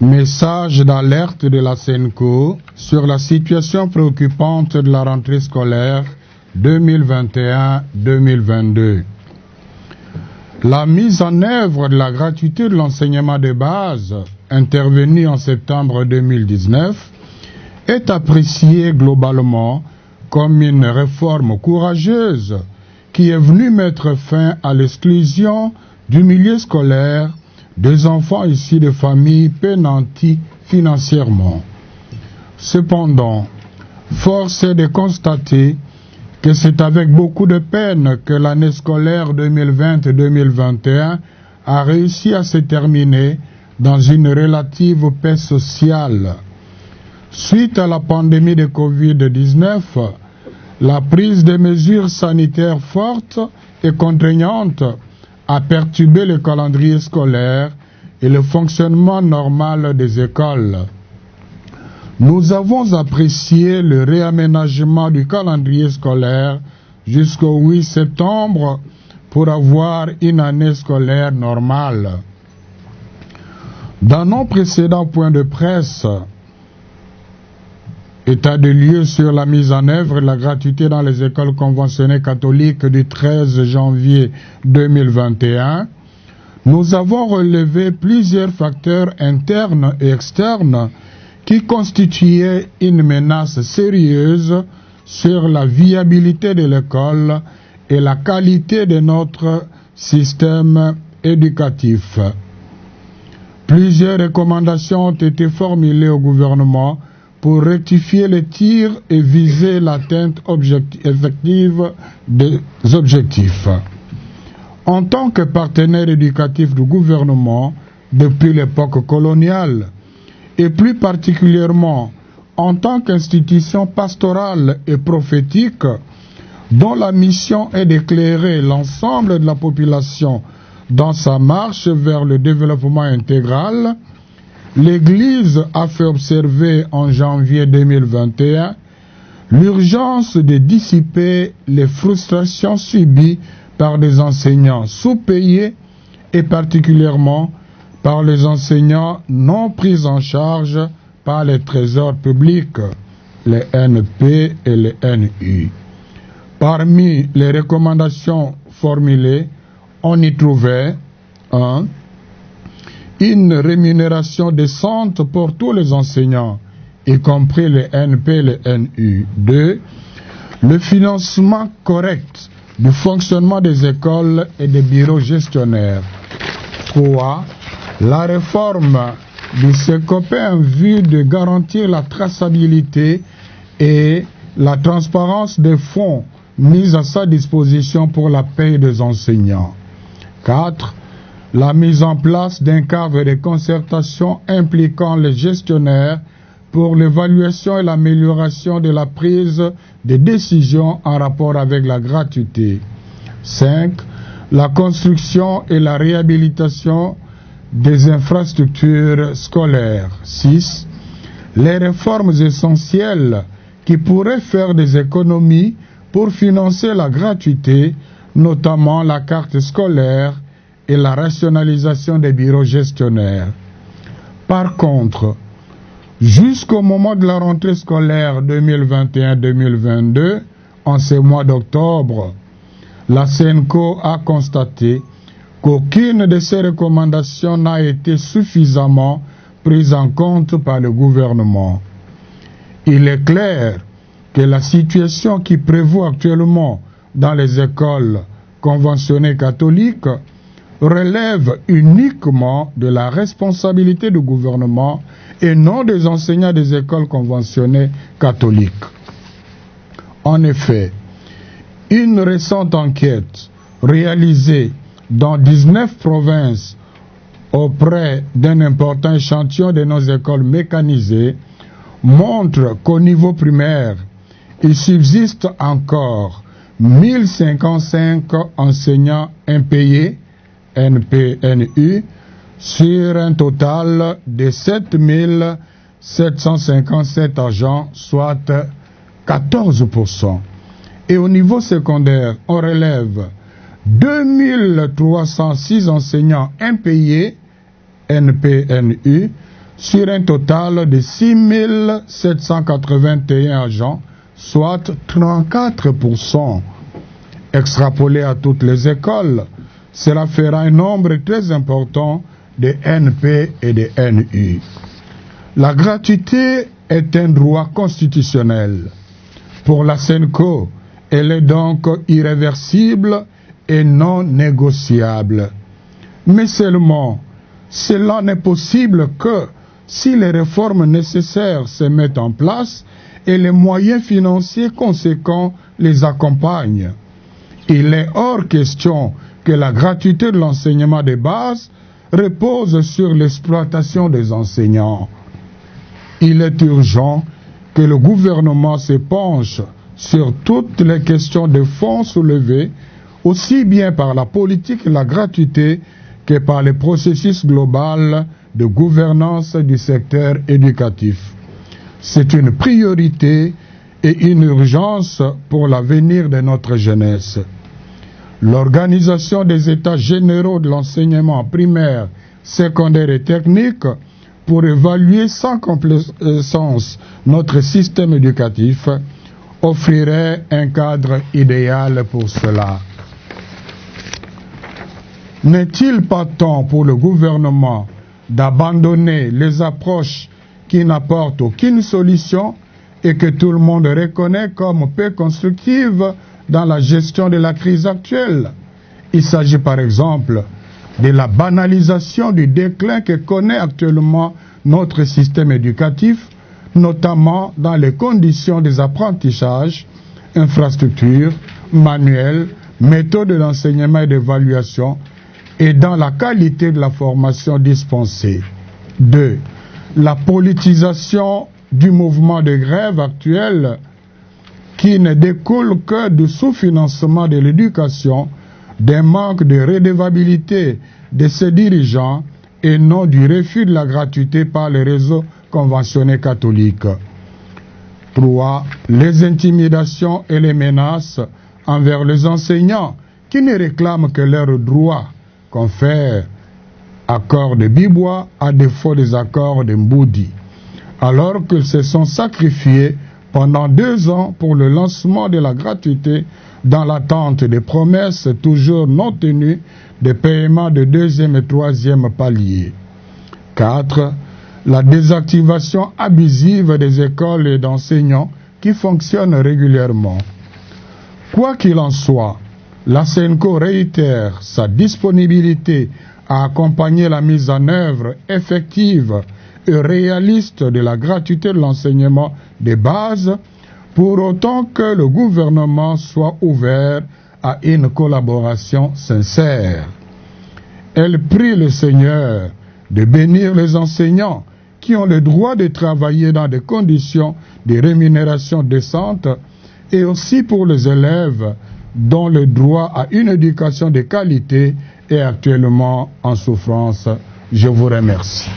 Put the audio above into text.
Message d'alerte de la SENCO sur la situation préoccupante de la rentrée scolaire 2021-2022. La mise en œuvre de la gratuité de l'enseignement de base, intervenue en septembre 2019, est appréciée globalement comme une réforme courageuse qui est venue mettre fin à l'exclusion du milieu scolaire des enfants issus de familles peu nanties financièrement. Cependant, force est de constater que c'est avec beaucoup de peine que l'année scolaire 2020-2021 a réussi à se terminer dans une relative paix sociale. Suite à la pandémie de Covid-19, la prise de mesures sanitaires fortes et contraignantes a perturbé le calendrier scolaire et le fonctionnement normal des écoles. Nous avons apprécié le réaménagement du calendrier scolaire jusqu'au 8 septembre pour avoir une année scolaire normale. Dans nos précédents points de presse, état de lieu sur la mise en œuvre de la gratuité dans les écoles conventionnées catholiques du 13 janvier 2021, nous avons relevé plusieurs facteurs internes et externes qui constituaient une menace sérieuse sur la viabilité de l'école et la qualité de notre système éducatif. Plusieurs recommandations ont été formulées au gouvernement pour rectifier les tirs et viser l'atteinte effective des objectifs. En tant que partenaire éducatif du gouvernement depuis l'époque coloniale, et plus particulièrement en tant qu'institution pastorale et prophétique, dont la mission est d'éclairer l'ensemble de la population dans sa marche vers le développement intégral, l'Église a fait observer en janvier 2021 l'urgence de dissiper les frustrations subies par des enseignants sous-payés et particulièrement par les enseignants non pris en charge par les trésors publics, les NP et les NU. Parmi les recommandations formulées, on y trouvait 1. Une rémunération décente pour tous les enseignants, y compris les NP et les NU. 2. Le financement correct du fonctionnement des écoles et des bureaux gestionnaires. 3. La réforme du SECOPE en vue de garantir la traçabilité et la transparence des fonds mis à sa disposition pour la paie des enseignants. 4. La mise en place d'un cadre de concertation impliquant les gestionnaires pour l'évaluation et l'amélioration de la prise de décisions en rapport avec la gratuité. 5. La construction et la réhabilitation des infrastructures scolaires. 6. Les réformes essentielles qui pourraient faire des économies pour financer la gratuité, notamment la carte scolaire et la rationalisation des bureaux gestionnaires. Par contre, jusqu'au moment de la rentrée scolaire 2021-2022, en ce mois d'octobre, la SENCO a constaté qu'aucune de ces recommandations n'a été suffisamment prise en compte par le gouvernement. Il est clair que la situation qui prévaut actuellement dans les écoles conventionnées catholiques relève uniquement de la responsabilité du gouvernement et non des enseignants des écoles conventionnées catholiques. En effet, une récente enquête réalisée dans 19 provinces auprès d'un important échantillon de nos écoles mécanisées montre qu'au niveau primaire, il subsiste encore 1055 enseignants impayés, NPNU, sur un total de 7757 agents, soit 14%. Et au niveau secondaire, on relève 2306 enseignants impayés, NPNU, sur un total de 6 781 agents, soit 34%. Extrapolé à toutes les écoles, cela fera un nombre très important de NP et de NU. La gratuité est un droit constitutionnel. Pour la SENCO, elle est donc irréversible et non négociable. Mais seulement, cela n'est possible que si les réformes nécessaires se mettent en place et les moyens financiers conséquents les accompagnent. Il est hors question que la gratuité de l'enseignement de base repose sur l'exploitation des enseignants. Il est urgent que le gouvernement se penche sur toutes les questions de fond soulevées, aussi bien par la politique et la gratuité que par le processus global de gouvernance du secteur éducatif. C'est une priorité et une urgence pour l'avenir de notre jeunesse. L'organisation des états généraux de l'enseignement primaire, secondaire et technique pour évaluer sans complaisance notre système éducatif offrirait un cadre idéal pour cela. N'est-il pas temps pour le gouvernement d'abandonner les approches qui n'apportent aucune solution et que tout le monde reconnaît comme peu constructives dans la gestion de la crise actuelle? Il s'agit par exemple de la banalisation du déclin que connaît actuellement notre système éducatif, notamment dans les conditions des apprentissages, infrastructures, manuels, méthodes d'enseignement et d'évaluation, et dans la qualité de la formation dispensée. 2. La politisation du mouvement de grève actuel qui ne découle que du sous-financement de l'éducation, d'un manque de redevabilité de ses dirigeants et non du refus de la gratuité par les réseaux conventionnés catholiques. 3. Les intimidations et les menaces envers les enseignants qui ne réclament que leurs droits, confèrent accords de Bibois à défaut des accords de Mboudi, alors qu'ils se sont sacrifiés pendant 2 ans pour le lancement de la gratuité dans l'attente des promesses toujours non tenues de paiement de 2e et 3e paliers. 4. La désactivation abusive des écoles et d'enseignants qui fonctionnent régulièrement. Quoi qu'il en soit, la SENCO réitère sa disponibilité à accompagner la mise en œuvre effective et réaliste de la gratuité de l'enseignement de base, pour autant que le gouvernement soit ouvert à une collaboration sincère. Elle prie le Seigneur de bénir les enseignants qui ont le droit de travailler dans des conditions de rémunération décentes et aussi pour les élèves dont le droit à une éducation de qualité est actuellement en souffrance. Je vous remercie.